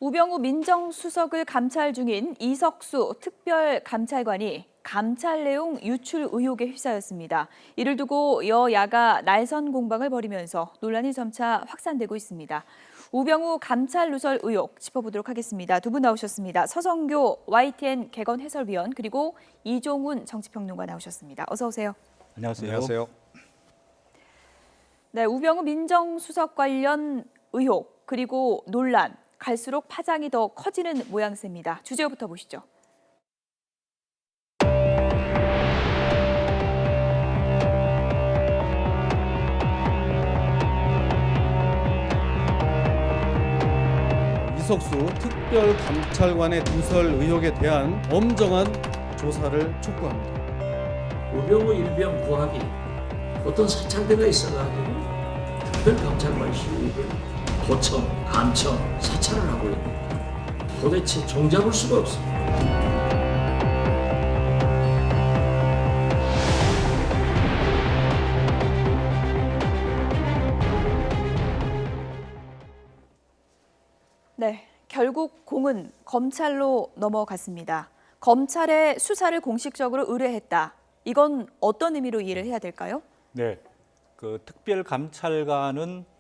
우병우 민정수석을 감찰 중인 이석수 특별감찰관이 감찰 내용 유출 의혹에 휩싸였습니다. 이를 두고 여야가 날선 공방을 벌이면서 논란이 점차 확산되고 있습니다. 우병우 감찰 누설 의혹 짚어보도록 하겠습니다. 두 분 나오셨습니다. 서성교 YTN 개건 해설위원 그리고 이종훈 정치평론가 나오셨습니다. 어서 오세요. 안녕하세요. 안녕하세요. 네, 우병우 민정수석 관련 의혹 그리고 논란 갈수록 파장이 더 커지는 모양새입니다. 주제부터 보시죠. 이석수 특별감찰관의 누설 의혹에 대한 엄정한 조사를 촉구합니다. 우병우 일병 구하기 어떤 사찰대가 있어가지고 특별감찰관 시위를 도청, 감청, 사찰을 하고 있는 도대체 종잡을 수가 없습니다. 네, 결국 공은 검찰로 넘어갔습니다. 검찰의 수사를 공식적으로 의뢰했다. 이건 어떤 의미로 이해를 해야 될까요? 네, 특별감찰관은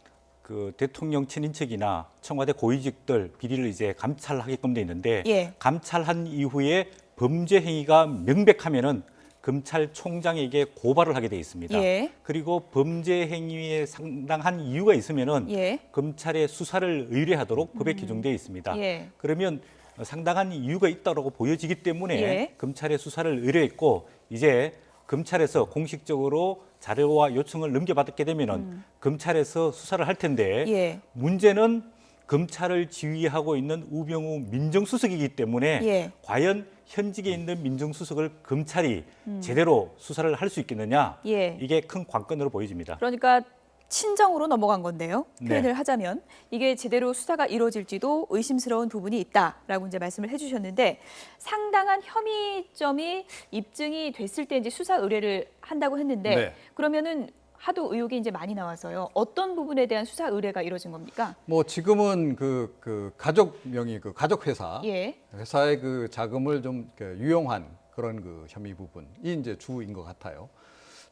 대통령 친인척이나 청와대 고위직들 비리를 이제 감찰하게끔 돼 있는데 예. 감찰한 이후에 범죄 행위가 명백하면은 검찰총장에게 고발을 하게 돼 있습니다. 예. 그리고 범죄 행위에 상당한 이유가 있으면은 예. 검찰에 수사를 의뢰하도록 법에 규정되어 있습니다. 예. 그러면 상당한 이유가 있다고 보여지기 때문에 예. 검찰에 수사를 의뢰했고 이제 검찰에서 공식적으로 자료와 요청을 넘겨받게 되면은 검찰에서 수사를 할 텐데 예. 문제는 검찰을 지휘하고 있는 우병우 민정수석이기 때문에 예. 과연 현직에 있는 민정수석을 검찰이 제대로 수사를 할 수 있겠느냐 예. 이게 큰 관건으로 보여집니다. 그러니까 친정으로 넘어간 건데요. 표현을 네. 하자면 이게 제대로 수사가 이루어질지도 의심스러운 부분이 있다라고 이제 말씀을 해주셨는데 상당한 혐의점이 입증이 됐을 때 이제 수사 의뢰를 한다고 했는데 네. 그러면은 하도 의혹이 이제 많이 나와서요. 어떤 부분에 대한 수사 의뢰가 이루어진 겁니까? 뭐 지금은 그 가족 명의 그 가족 회사 예. 회사의 그 자금을 좀 유용한 그런 그 혐의 부분이 이제 주인 것 같아요.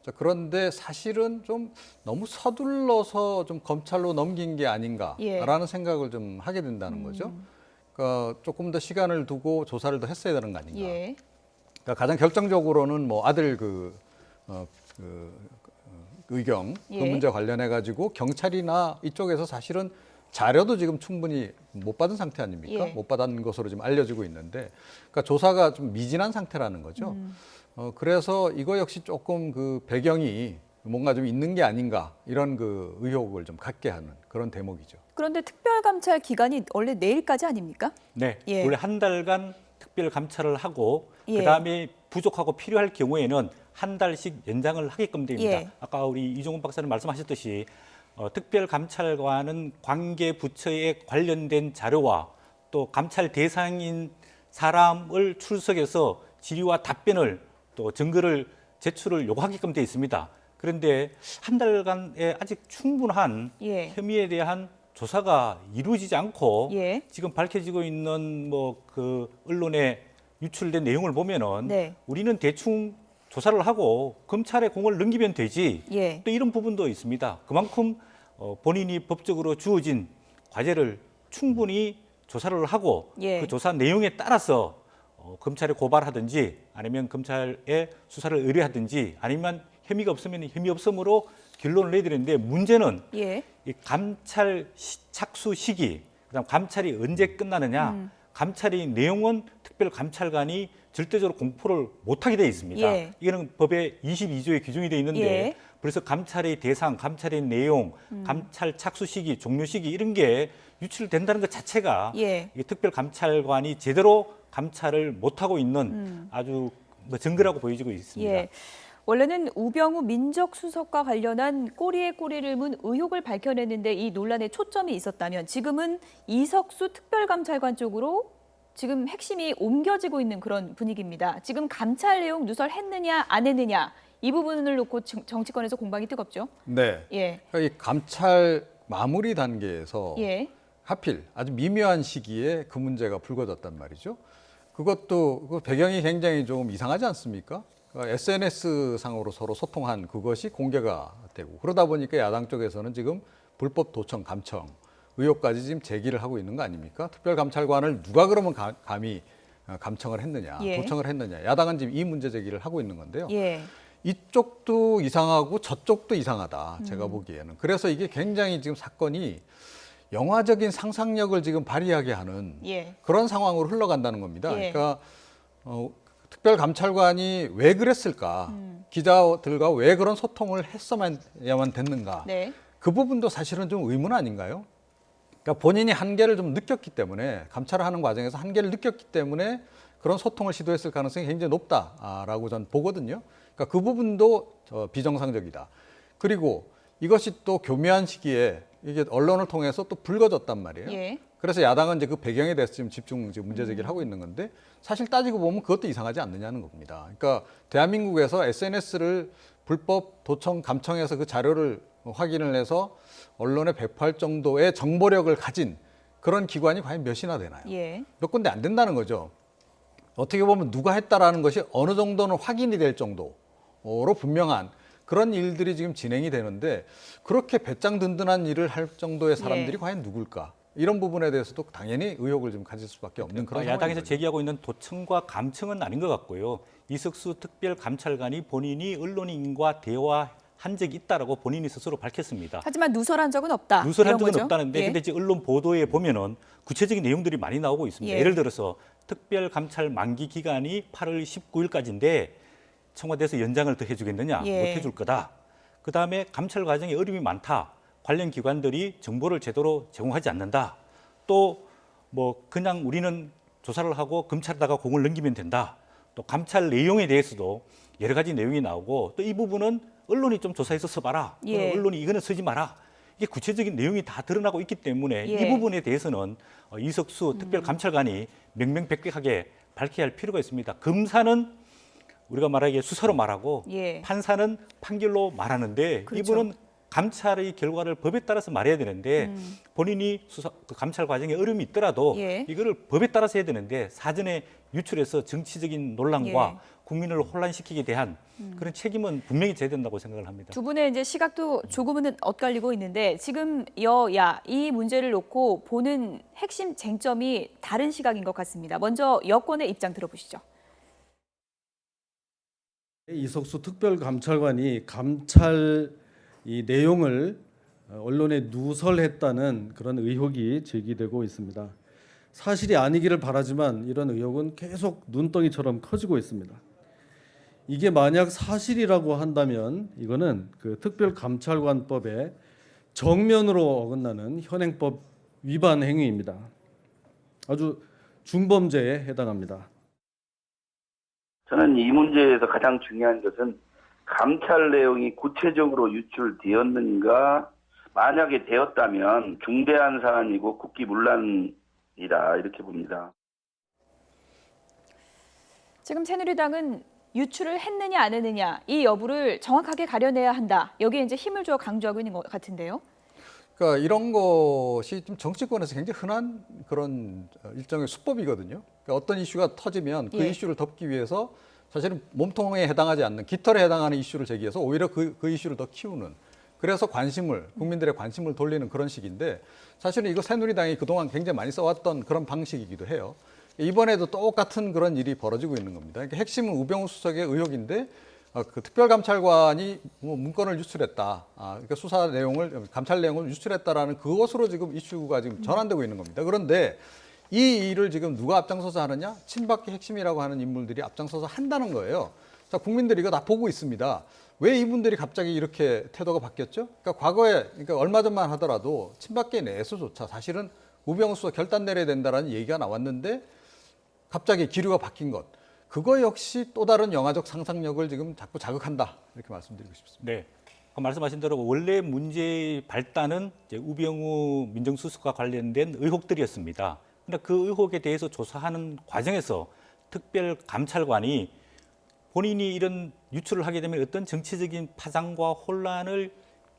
자, 그런데 사실은 좀 너무 서둘러서 좀 검찰로 넘긴 게 아닌가라는 예. 생각을 좀 하게 된다는 거죠. 그러니까 조금 더 시간을 두고 조사를 더 했어야 되는 거 아닌가. 예. 그러니까 가장 결정적으로는 뭐 아들 의경 그 예. 문제 관련해 가지고 경찰이나 이쪽에서 사실은 자료도 지금 충분히 못 받은 상태 아닙니까? 예. 못 받은 것으로 지금 알려지고 있는데, 그러니까 조사가 좀 미진한 상태라는 거죠. 그래서 이거 역시 조금 그 배경이 뭔가 좀 있는 게 아닌가 이런 그 의혹을 좀 갖게 하는 그런 대목이죠. 그런데 특별감찰 기간이 원래 내일까지 아닙니까? 네, 예. 원래 한 달간 특별 감찰을 하고 예. 그다음에 부족하고 필요할 경우에는 한 달씩 연장을 하게끔 됩니다. 예. 아까 우리 이종훈 박사님 말씀하셨듯이 특별 감찰관은 관계 부처에 관련된 자료와 또 감찰 대상인 사람을 출석해서 질의와 답변을 또 증거를 제출을 요구하게끔 되어 있습니다. 그런데 한 달간에 아직 충분한 예. 혐의에 대한 조사가 이루어지지 않고 예. 지금 밝혀지고 있는 언론에 유출된 내용을 보면은 네. 우리는 대충 조사를 하고 검찰에 공을 넘기면 되지. 예. 또 이런 부분도 있습니다. 그만큼 본인이 법적으로 주어진 과제를 충분히 조사를 하고 예. 그 조사 내용에 따라서 검찰에 고발하든지 아니면 검찰에 수사를 의뢰하든지 아니면 혐의가 없으면 혐의 없음으로 결론을 내야 되는데 문제는 예. 이 감찰 착수 시기, 그다음 감찰이 언제 끝나느냐, 감찰의 내용은 특별감찰관이 절대적으로 공포를 못하게 되어 있습니다. 예. 이거는 법의 22조에 규정이 되어 있는데 예. 그래서 감찰의 대상, 감찰의 내용, 감찰 착수 시기, 종료 시기 이런 게 유출된다는 것 자체가 예. 이게 특별감찰관이 제대로 감찰을 못하고 있는 아주 증거라고 보여지고 있습니다. 예. 원래는 우병우 민정수석과 관련한 꼬리에 꼬리를 문 의혹을 밝혀내는데 이 논란에 초점이 있었다면 지금은 이석수 특별감찰관 쪽으로 지금 핵심이 옮겨지고 있는 그런 분위기입니다. 지금 감찰 내용 누설했느냐 안 했느냐 이 부분을 놓고 정치권에서 공방이 뜨겁죠. 네. 예. 그러니까 이 감찰 마무리 단계에서 예. 하필 아주 미묘한 시기에 그 문제가 불거졌단 말이죠. 그것도 그 배경이 굉장히 좀 이상하지 않습니까? 그러니까 SNS 상으로 서로 소통한 그것이 공개가 되고 그러다 보니까 야당 쪽에서는 지금 불법 도청, 감청 의혹까지 지금 제기를 하고 있는 거 아닙니까? 특별감찰관을 누가 그러면 감히 감청을 했느냐, 예. 도청을 했느냐. 야당은 지금 이 문제 제기를 하고 있는 건데요. 예. 이쪽도 이상하고 저쪽도 이상하다. 제가 보기에는. 그래서 이게 굉장히 지금 사건이 영화적인 상상력을 지금 발휘하게 하는 예. 그런 상황으로 흘러간다는 겁니다. 예. 그러니까 특별감찰관이 왜 그랬을까? 기자들과 왜 그런 소통을 했어야만 됐는가? 네. 그 부분도 사실은 좀 의문 아닌가요? 그러니까 본인이 한계를 좀 느꼈기 때문에 감찰을 하는 과정에서 한계를 느꼈기 때문에 그런 소통을 시도했을 가능성이 굉장히 높다라고 저는 보거든요. 그러니까 그 부분도 비정상적이다. 그리고 이것이 또 교묘한 시기에 이게 언론을 통해서 또 불거졌단 말이에요. 예. 그래서 야당은 이제 그 배경에 대해서 지금 문제 제기를 하고 있는 건데 사실 따지고 보면 그것도 이상하지 않느냐는 겁니다. 그러니까 대한민국에서 SNS를 불법 도청, 감청해서 그 자료를 확인을 해서 언론에 배포할 정도의 정보력을 가진 그런 기관이 과연 몇이나 되나요? 예. 몇 군데 안 된다는 거죠. 어떻게 보면 누가 했다라는 것이 어느 정도는 확인이 될 정도로 분명한 그런 일들이 지금 진행이 되는데 그렇게 배짱 든든한 일을 할 정도의 사람들이 예. 과연 누굴까? 이런 부분에 대해서도 당연히 의혹을 좀 가질 수밖에 없는 그런 야당에서 상황인 거죠. 제기하고 있는 도청과 감청은 아닌 것 같고요. 이석수 특별감찰관이 본인이 언론인과 대화한 적이 있다라고 본인이 스스로 밝혔습니다. 하지만 누설한 적은 없다. 누설한 이런 적은 거죠? 없다는데 예. 근데 지금 언론 보도에 보면은 구체적인 내용들이 많이 나오고 있습니다. 예. 예를 들어서 특별감찰 만기 기간이 8월 19일까지인데 청와대에서 연장을 더 해주겠느냐? 예. 못 해줄 거다. 그다음에 감찰 과정에 어려움이 많다. 관련 기관들이 정보를 제대로 제공하지 않는다. 또 뭐 그냥 우리는 조사를 하고 검찰에다가 공을 넘기면 된다. 또 감찰 내용에 대해서도 여러 가지 내용이 나오고 또 이 부분은 언론이 좀 조사해서 써봐라. 예. 언론이 이거는 쓰지 마라. 이게 구체적인 내용이 다 드러나고 있기 때문에 예. 이 부분에 대해서는 이석수 특별감찰관이 명명백백하게 밝혀야 할 필요가 있습니다. 검사는 우리가 말하기에 수사로 말하고 예. 판사는 판결로 말하는데 그렇죠. 이분은 감찰의 결과를 법에 따라서 말해야 되는데 본인이 그 감찰 과정에 어려움이 있더라도 예. 이거를 법에 따라서 해야 되는데 사전에 유출해서 정치적인 논란과 예. 국민을 혼란시키게 대한 그런 책임은 분명히 져야 된다고 생각을 합니다. 두 분의 이제 시각도 조금은 엇갈리고 있는데 지금 여야 이 문제를 놓고 보는 핵심 쟁점이 다른 시각인 것 같습니다. 먼저 여권의 입장 들어보시죠. 이석수 특별감찰관이 감찰 이 내용을 언론에 누설했다는 그런 의혹이 제기되고 있습니다. 사실이 아니기를 바라지만 이런 의혹은 계속 눈덩이처럼 커지고 있습니다. 이게 만약 사실이라고 한다면 이거는 그 특별감찰관법에 정면으로 어긋나는 현행법 위반 행위입니다. 아주 중범죄에 해당합니다. 저는 이 문제에서 가장 중요한 것은 감찰 내용이 구체적으로 유출되었는가, 만약에 되었다면 중대한 사안이고 국기문란이다 이렇게 봅니다. 지금 새누리당은 유출을 했느냐 안 했느냐 이 여부를 정확하게 가려내야 한다. 여기에 이제 힘을 줘 강조하고 있는 것 같은데요. 그러니까 이런 것이 좀 정치권에서 굉장히 흔한 그런 일종의 수법이거든요. 그러니까 어떤 이슈가 터지면 그 예. 이슈를 덮기 위해서 사실은 몸통에 해당하지 않는 깃털에 해당하는 이슈를 제기해서 오히려 그 이슈를 더 키우는 그래서 국민들의 관심을 돌리는 그런 식인데 사실은 이거 새누리당이 그동안 굉장히 많이 써왔던 그런 방식이기도 해요. 이번에도 똑같은 그런 일이 벌어지고 있는 겁니다. 그러니까 핵심은 우병우 수석의 의혹인데 그 특별감찰관이 뭐 문건을 유출했다. 그러니까 수사 내용을 감찰 내용을 유출했다라는 그것으로 지금 이슈가 지금 전환되고 있는 겁니다. 그런데 이 일을 지금 누가 앞장서서 하느냐? 친박계 핵심이라고 하는 인물들이 앞장서서 한다는 거예요. 자, 국민들이 이거 다 보고 있습니다. 왜 이분들이 갑자기 이렇게 태도가 바뀌었죠? 그러니까 과거에, 그러니까 얼마 전만 하더라도 친박계 내에서조차 사실은 우병우 수석 결단 내려야 된다라는 얘기가 나왔는데 갑자기 기류가 바뀐 것. 그거 역시 또 다른 영화적 상상력을 지금 자꾸 자극한다. 이렇게 말씀드리고 싶습니다. 네. 말씀하신 대로 원래 문제의 발단은 이제 우병우 민정수석과 관련된 의혹들이었습니다. 그런데 그 의혹에 대해서 조사하는 과정에서 특별감찰관이 본인이 이런 유출을 하게 되면 어떤 정치적인 파장과 혼란을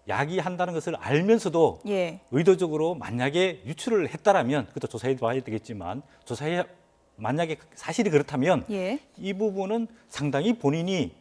야기한다는 것을 알면서도 예. 의도적으로 만약에 유출을 했다라면 그것도 조사해 봐야 되겠지만 만약에 사실이 그렇다면 예. 이 부분은 상당히 본인이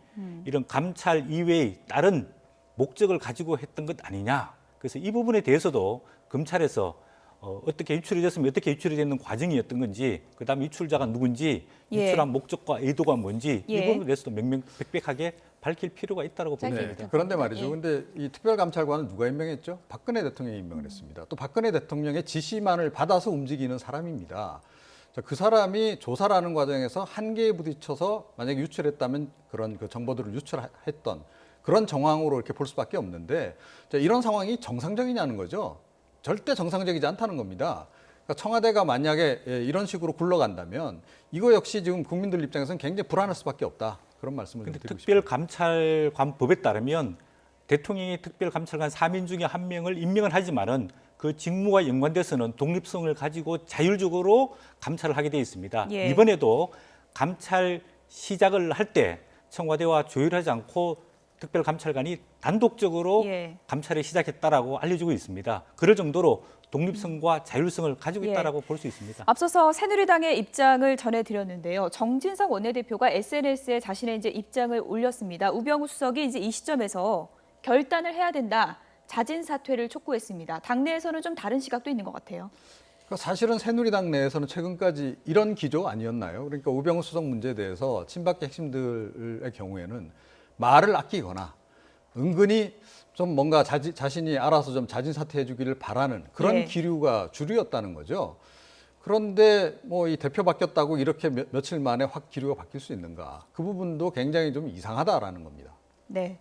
이런 감찰 이외의 다른 목적을 가지고 했던 것 아니냐. 그래서 이 부분에 대해서도 검찰에서 어떻게 유출이 됐으면 어떻게 유출이 되는 과정이었던 건지, 그다음에 유출자가 누군지, 예. 유출한 목적과 의도가 뭔지 이 예. 부분에 대해서도 명명백백하게 밝힐 필요가 있다고 짧게 봅니다. 네, 그런데 말이죠. 예. 근데 이 특별감찰관은 누가 임명했죠? 박근혜 대통령이 임명을 했습니다. 또 박근혜 대통령의 지시만을 받아서 움직이는 사람입니다. 자, 그 사람이 조사를 하는 과정에서 한계에 부딪혀서 만약에 유출했다면 그런 그 정보들을 유출했던 그런 정황으로 이렇게 볼 수밖에 없는데, 자, 이런 상황이 정상적이냐는 거죠. 절대 정상적이지 않다는 겁니다. 그러니까 청와대가 만약에 이런 식으로 굴러간다면 이거 역시 지금 국민들 입장에서는 굉장히 불안할 수밖에 없다. 그런 말씀을 근데 드리고 싶습니다. 특별감찰관법에 따르면 대통령이 특별감찰관 3인 중에 1명을 임명을 하지만은 그 직무와 연관돼서는 독립성을 가지고 자율적으로 감찰을 하게 돼 있습니다. 예. 이번에도 감찰 시작을 할 때 청와대와 조율하지 않고 특별감찰관이 단독적으로 예. 감찰을 시작했다라고 알려지고 있습니다. 그럴 정도로 독립성과 자율성을 가지고 예. 있다라고 볼 수 있습니다. 앞서서 새누리당의 입장을 전해드렸는데요. 정진석 원내대표가 SNS에 자신의 이제 입장을 올렸습니다. 우병우 수석이 이제 이 시점에서 결단을 해야 된다, 자진 사퇴를 촉구했습니다. 당내에서는 좀 다른 시각도 있는 것 같아요. 그러니까 사실은 새누리당 내에서는 최근까지 이런 기조 아니었나요? 그러니까 우병우 수석 문제에 대해서 친박 핵심들의 경우에는 말을 아끼거나 은근히 좀 뭔가 자신이 알아서 좀 자진 사퇴해 주기를 바라는 그런 예. 기류가 주류였다는 거죠. 그런데 뭐 이 대표 바뀌었다고 이렇게 며칠 만에 확 기류가 바뀔 수 있는가? 그 부분도 굉장히 좀 이상하다라는 겁니다. 네.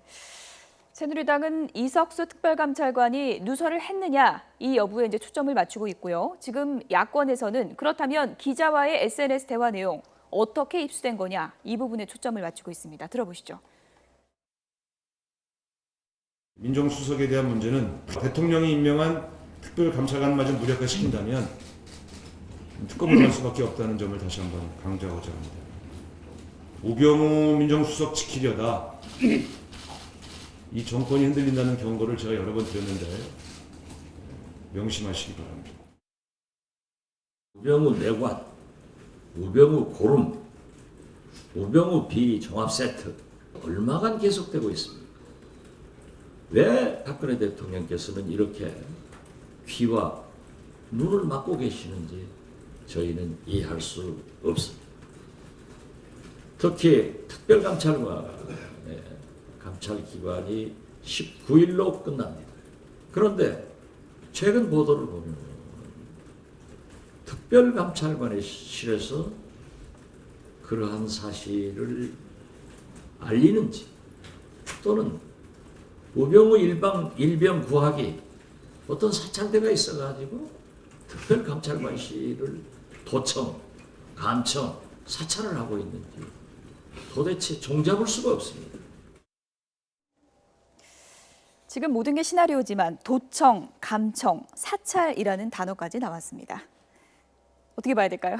새누리당은 이석수 특별감찰관이 누설을 했느냐 이 여부에 이제 초점을 맞추고 있고요. 지금 야권에서는 그렇다면 기자와의 SNS 대화 내용 어떻게 입수된 거냐 이 부분에 초점을 맞추고 있습니다. 들어보시죠. 민정수석에 대한 문제는 대통령이 임명한 특별감찰관마저 무력화시킨다면 특검을 할 수밖에 없다는 점을 다시 한번 강조하고자 합니다. 우병우 민정수석 지키려다 이 정권이 흔들린다는 경고를 제가 여러 번 드렸는데 명심하시기 바랍니다. 우병우 내관, 우병우 고름, 우병우 비종합 세트 얼마간 계속되고 있습니다. 왜 박근혜 대통령께서는 이렇게 귀와 눈을 막고 계시는지 저희는 이해할 수 없습니다. 특히 특별감찰관 감찰기관이 19일로 끝납니다. 그런데 최근 보도를 보면 특별감찰관실에서 그러한 사실을 알리는지 또는 우병우 일병 구하기 어떤 사찰대가 있어가지고 특별감찰관실을 도청, 감청, 사찰을 하고 있는지 도대체 종잡을 수가 없습니다. 지금 모든 게 시나리오지만 도청, 감청, 사찰이라는 단어까지 나왔습니다. 어떻게 봐야 될까요?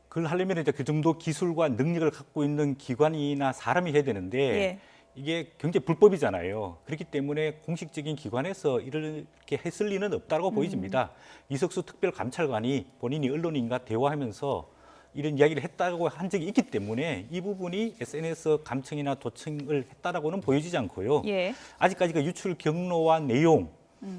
그걸 하려면 이제 그 정도 기술과 능력을 갖고 있는 기관이나 사람이 해야 되는데 예. 이게 굉장히 불법이잖아요. 그렇기 때문에 공식적인 기관에서 이렇게 했을 리는 없다고 보여집니다. 이석수 특별감찰관이 본인이 언론인과 대화하면서 이런 이야기를 했다고 한 적이 있기 때문에 이 부분이 SNS 감청이나 도청을 했다라고는 보여지지 않고요. 예. 아직까지 그 유출 경로와 내용,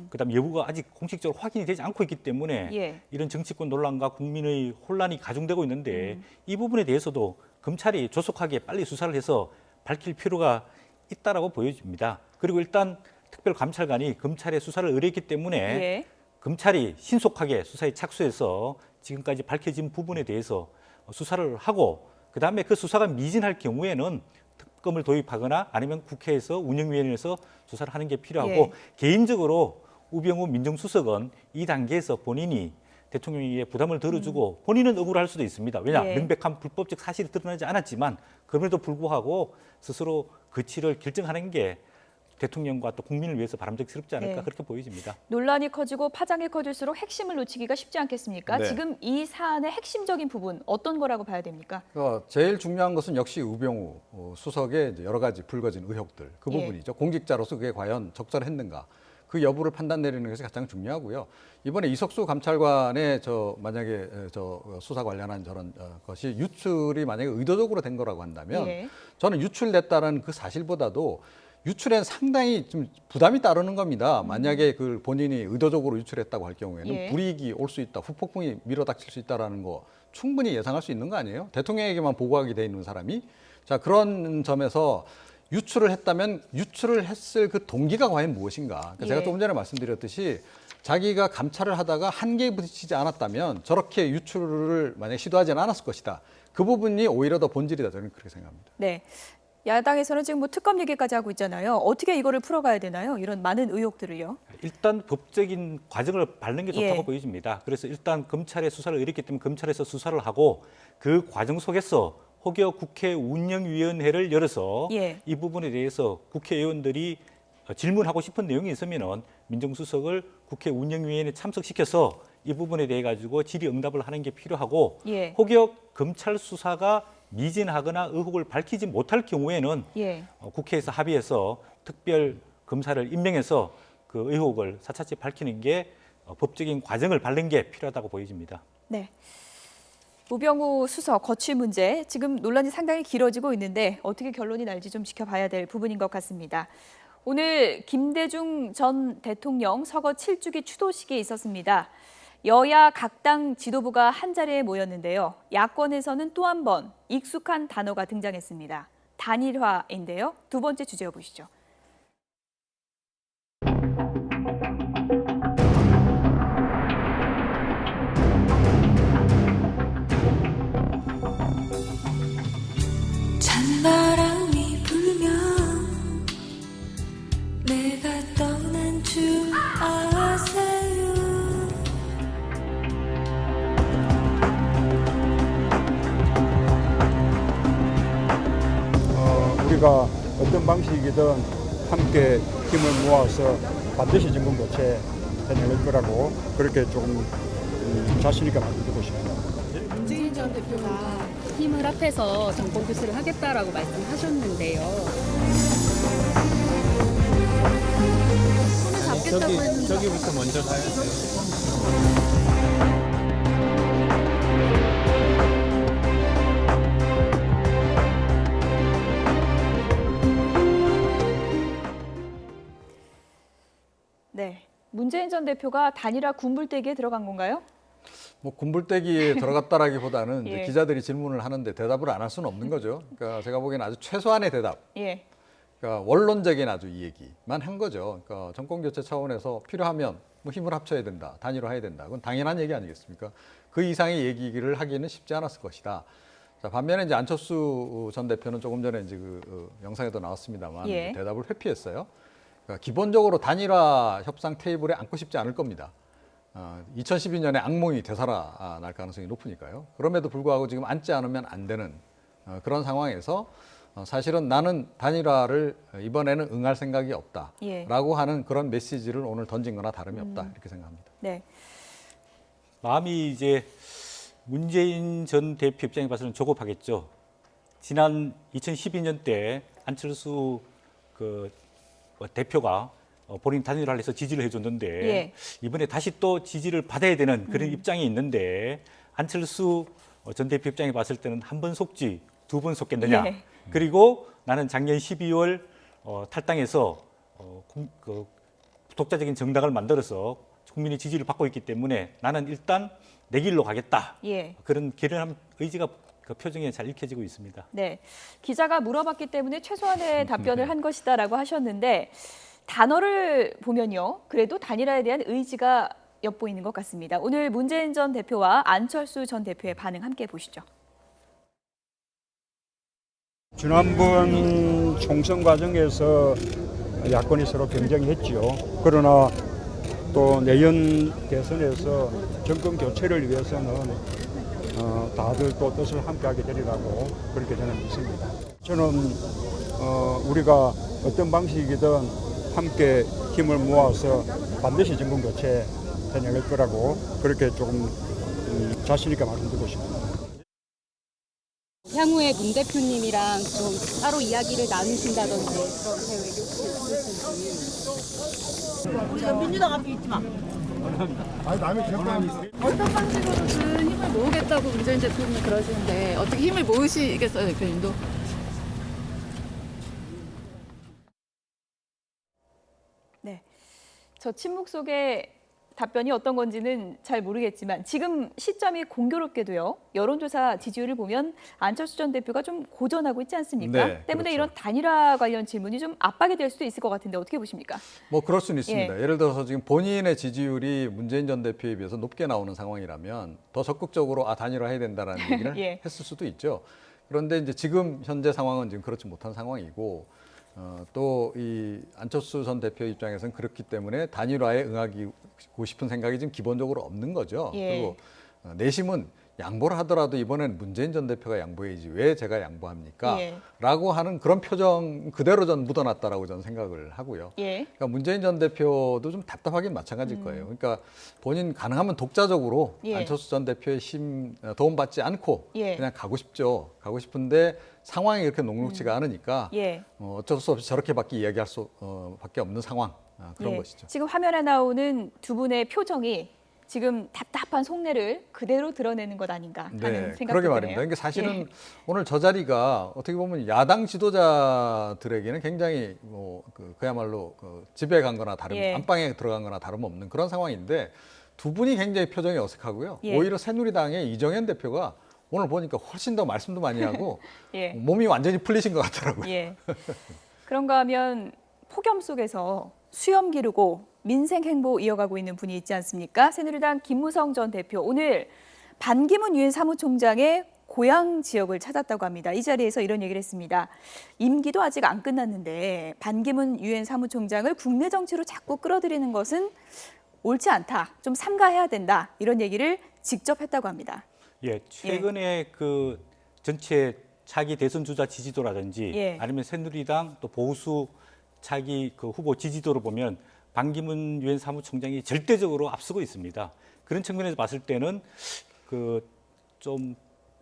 그다음 여부가 아직 공식적으로 확인이 되지 않고 있기 때문에 예. 이런 정치권 논란과 국민의 혼란이 가중되고 있는데 이 부분에 대해서도 검찰이 조속하게 빨리 수사를 해서 밝힐 필요가 있다라고 보여집니다. 그리고 일단 특별감찰관이 검찰의 수사를 의뢰했기 때문에 예. 검찰이 신속하게 수사에 착수해서 지금까지 밝혀진 부분에 대해서 수사를 하고 그다음에 그 수사가 미진할 경우에는 특검을 도입하거나 아니면 국회에서 운영위원회에서 수사를 하는 게 필요하고 예. 개인적으로 우병우 민정수석은 이 단계에서 본인이 대통령에게 부담을 덜어주고 본인은 억울할 수도 있습니다. 왜냐? 예. 명백한 불법적 사실이 드러나지 않았지만 그럼에도 불구하고 스스로 거취를 결정하는 게 대통령과 또 국민을 위해서 바람직스럽지 않을까 네. 그렇게 보여집니다. 논란이 커지고 파장이 커질수록 핵심을 놓치기가 쉽지 않겠습니까? 네. 지금 이 사안의 핵심적인 부분 어떤 거라고 봐야 됩니까? 제일 중요한 것은 역시 우병우 수석의 이제 여러 가지 불거진 의혹들 그 예. 부분이죠. 공직자로서 그게 과연 적절했는가 그 여부를 판단 내리는 것이 가장 중요하고요. 이번에 이석수 감찰관의 만약에 수사 관련한 저런 것이 유출이 만약에 의도적으로 된 거라고 한다면 예. 저는 유출됐다는 그 사실보다도 유출엔 상당히 좀 부담이 따르는 겁니다. 만약에 그 본인이 의도적으로 유출했다고 할 경우에는 예. 불이익이 올 수 있다, 후폭풍이 밀어닥칠 수 있다라는 거 충분히 예상할 수 있는 거 아니에요? 대통령에게만 보고하게 돼 있는 사람이 자 그런 점에서 유출을 했다면 유출을 했을 그 동기가 과연 무엇인가? 그러니까 제가 예. 조금 전에 말씀드렸듯이 자기가 감찰을 하다가 한계에 부딪히지 않았다면 저렇게 유출을 만약 시도하지는 않았을 것이다. 그 부분이 오히려 더 본질이다 저는 그렇게 생각합니다. 네. 야당에서는 지금 뭐 특검 얘기까지 하고 있잖아요. 어떻게 이거를 풀어가야 되나요? 이런 많은 의혹들을요. 일단 법적인 과정을 밟는 게 좋다고 예. 보여집니다. 그래서 일단 검찰의 수사를 의뢰했기 때문에 검찰에서 수사를 하고 그 과정 속에서 혹여 국회 운영위원회를 열어서 예. 이 부분에 대해서 국회의원들이 질문하고 싶은 내용이 있으면은 민정수석을 국회 운영위원회에 참석시켜서 이 부분에 대해 가지고 질의응답을 하는 게 필요하고 예. 혹여 검찰 수사가 미진하거나 의혹을 밝히지 못할 경우에는 예. 국회에서 합의해서 특별 검사를 임명해서 그 의혹을 사차치 밝히는 게 법적인 과정을 밟는 게 필요하다고 보여집니다. 네. 우병우 수석 거취 문제 지금 논란이 상당히 길어지고 있는데 어떻게 결론이 날지 좀 지켜봐야 될 부분인 것 같습니다. 오늘 김대중 전 대통령 서거 7주기 추도식이 있었습니다. 여야 각 당 지도부가 한자리에 모였는데요. 야권에서는 또 한 번 익숙한 단어가 등장했습니다. 단일화인데요. 두 번째 주제어 보시죠. 찬바람이 불면 내가 떠난 줄 아세요? 우리가 어떤 방식이든 함께 힘을 모아서 반드시 정권 교체 해낼 거라고 그렇게 조금 자신 있게 말씀드리고 싶습니다. 문재인 전 대표가 힘을 합해서 정권 교체를 하겠다라고 말씀하셨는데요. 손을 잡겠다고 했는데 저기부터 먼저 가야 돼요. 네. 문재인 전 대표가 단일화 군불대기에 들어간 건가요? 뭐 군불대기에 들어갔다라기보다는 예. 이제 기자들이 질문을 하는데 대답을 안 할 수는 없는 거죠. 그러니까 제가 보기에는 아주 최소한의 대답. 예. 그러니까 원론적인 아주 이 얘기만 한 거죠. 그러니까 정권 교체 차원에서 필요하면 뭐 힘을 합쳐야 된다, 단일화해야 된다. 그건 당연한 얘기 아니겠습니까? 그 이상의 얘기를 하기는 쉽지 않았을 것이다. 자, 반면에 이제 안철수 전 대표는 조금 전에 이제 영상에도 나왔습니다만 예. 대답을 회피했어요. 그러니까 기본적으로 단일화 협상 테이블에 앉고 싶지 않을 겁니다. 2012년에 악몽이 되살아날 가능성이 높으니까요. 그럼에도 불구하고 지금 앉지 않으면 안 되는 그런 상황에서 사실은 나는 단일화를 이번에는 응할 생각이 없다라고 예. 하는 그런 메시지를 오늘 던진 거나 다름이 없다 이렇게 생각합니다. 네. 마음이 이제 문재인 전 대표 입장에 봐서는 조급하겠죠. 지난 2012년 때 안철수 대표가 본인 단일화를 해서 지지를 해줬는데 예. 이번에 다시 또 지지를 받아야 되는 그런 입장이 있는데 안철수 전 대표 입장에 봤을 때는 한 번 속지 두 번 속겠느냐. 예. 그리고 나는 작년 12월 탈당해서 독자적인 정당을 만들어서 국민의 지지를 받고 있기 때문에 나는 일단 내 길로 가겠다. 예. 그런 결연한 의지가 그 표정에 잘 읽혀지고 있습니다. 네. 기자가 물어봤기 때문에 최소한의 답변을 한 것이다라고 하셨는데 단어를 보면요. 그래도 단일화에 대한 의지가 엿보이는 것 같습니다. 오늘 문재인 전 대표와 안철수 전 대표의 반응 함께 보시죠. 지난번 총선 과정에서 야권이 서로 경쟁했지요. 그러나 또 내년 대선에서 정권 교체를 위해서는 다들 또 뜻을 함께하게 되리라고 그렇게 저는 믿습니다. 저는 우리가 어떤 방식이든 함께 힘을 모아서 반드시 정권 교체 해낼 거라고 그렇게 조금 자신 있게 말씀드리고 싶습니다. 향후에 문 대표님이랑 좀 따로 이야기를 나누신다든지 그런 계획이 혹시 있으신지. 우리가 민주당 앞에 있지 마. 어떤 방식으로든 힘을 모으겠다고 문재인 대표님은 그러시는데 어떻게 힘을 모으시겠어요, 대표님도? 네, 저 침묵 속에 답변이 어떤 건지는 잘 모르겠지만 지금 시점이 공교롭게도요. 여론조사 지지율을 보면 안철수 전 대표가 좀 고전하고 있지 않습니까? 네, 때문에 그렇죠. 이런 단일화 관련 질문이 좀 압박이 될 수도 있을 것 같은데 어떻게 보십니까? 뭐 그럴 수는 있습니다. 예를 들어서 지금 본인의 지지율이 문재인 전 대표에 비해서 높게 나오는 상황이라면 더 적극적으로 단일화해야 된다라는 얘기를 예. 했을 수도 있죠. 그런데 이제 지금 현재 상황은 지금 그렇지 못한 상황이고 또 이 안철수 전 대표 입장에서는 그렇기 때문에 단일화에 응하고 싶은 생각이 지금 기본적으로 없는 거죠. 예. 그리고 내심은 양보를 하더라도 이번엔 문재인 전 대표가 양보해야지 왜 제가 양보합니까? 예. 라고 하는 그런 표정 그대로 전 묻어놨다라고 저는 생각을 하고요. 예. 그러니까 문재인 전 대표도 좀 답답하긴 마찬가지일 거예요. 그러니까 본인 가능하면 독자적으로 예. 안철수 전 대표의 도움받지 않고 예. 그냥 가고 싶죠. 가고 싶은데 상황이 그렇게 녹록지가 않으니까 예. 어쩔 수 없이 저렇게밖에 이야기할 밖에 없는 상황 그런 예. 것이죠. 지금 화면에 나오는 두 분의 표정이 지금 답답한 속내를 그대로 드러내는 것 아닌가 하는 생각이 그러게 드네요. 말입니다. 그러니까 사실은 예. 오늘 저 자리가 어떻게 보면 야당 지도자들에게는 굉장히 그야말로 집에 간 거나 예. 안방에 들어간 거나 다름없는 그런 상황인데 두 분이 굉장히 표정이 어색하고요. 예. 오히려 새누리당의 이정현 대표가 오늘 보니까 훨씬 더 말씀도 많이 하고 예. 몸이 완전히 풀리신 것 같더라고요. 예. 그런가 하면 폭염 속에서 수염 기르고 민생 행보 이어가고 있는 분이 있지 않습니까? 새누리당 김무성 전 대표 오늘 반기문 유엔 사무총장의 고향 지역을 찾았다고 합니다. 이 자리에서 이런 얘기를 했습니다. 임기도 아직 안 끝났는데 반기문 유엔 사무총장을 국내 정치로 자꾸 끌어들이는 것은 옳지 않다. 좀 삼가해야 된다. 이런 얘기를 직접 했다고 합니다. 예, 최근에 그 전체 차기 대선 주자 지지도라든지 예. 아니면 새누리당 또 보수 차기 그 후보 지지도를 보면 반기문 유엔 사무총장이 절대적으로 앞서고 있습니다. 그런 측면에서 봤을 때는 그 좀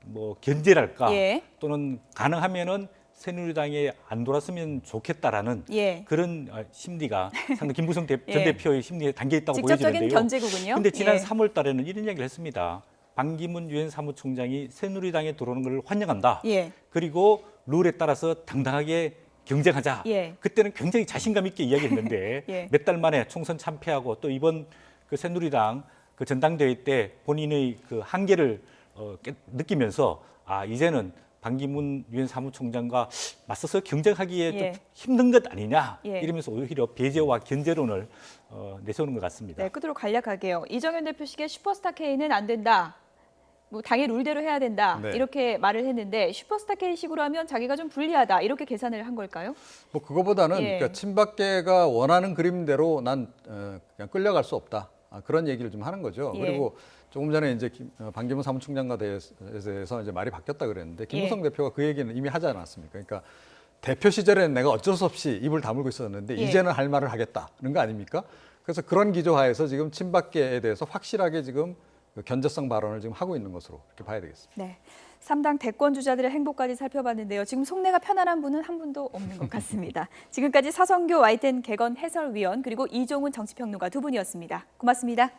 뭐 견제랄까 예. 또는 가능하면은 새누리당에 안 돌았으면 좋겠다라는 예. 그런 심리가 상당히 김무성 전 예. 대표의 심리에 담겨 있다고 직접적인 보여지는데요. 견제구군요. 그런데 지난 예. 3월 달에는 이런 이야기를 했습니다. 반기문 유엔 사무총장이 새누리당에 들어오는 걸 환영한다. 예. 그리고 룰에 따라서 당당하게 경쟁하자. 예. 그때는 굉장히 자신감 있게 이야기했는데 예. 몇 달 만에 총선 참패하고 또 이번 그 새누리당 그 전당대회 때 본인의 그 한계를 느끼면서 이제는 반기문 유엔 사무총장과 맞서서 경쟁하기에 예. 좀 힘든 것 아니냐 예. 이러면서 오히려 배제와 견제론을 내세우는 것 같습니다. 네, 끝으로 간략하게요. 이정현 대표식의 슈퍼스타 K는 안 된다. 뭐 당의 룰대로 해야 된다. 네. 이렇게 말을 했는데 슈퍼스타 K식으로 하면 자기가 좀 불리하다. 이렇게 계산을 한 걸까요? 뭐 그거보다는 예. 그러니까 친박계가 원하는 그림대로 난 그냥 끌려갈 수 없다. 그런 얘기를 좀 하는 거죠. 예. 그리고 조금 전에 이제 반기문 사무총장과 대해서 이제 말이 바뀌었다 그랬는데 김무성 대표가 그 얘기는 이미 하지 않았습니까? 그러니까 대표 시절에는 내가 어쩔 수 없이 입을 다물고 있었는데 예. 이제는 할 말을 하겠다는 거 아닙니까? 그래서 그런 기조하에서 지금 친박계에 대해서 확실하게 지금 견제성 발언을 지금 하고 있는 것으로 이렇게 봐야 되겠습니다. 네. 3당 대권 주자들의 행보까지 살펴봤는데요. 지금 속내가 편안한 분은 한 분도 없는 것 같습니다. 지금까지 서성교 YTN 개건 해설위원 그리고 이종훈 정치평론가 두 분이었습니다. 고맙습니다.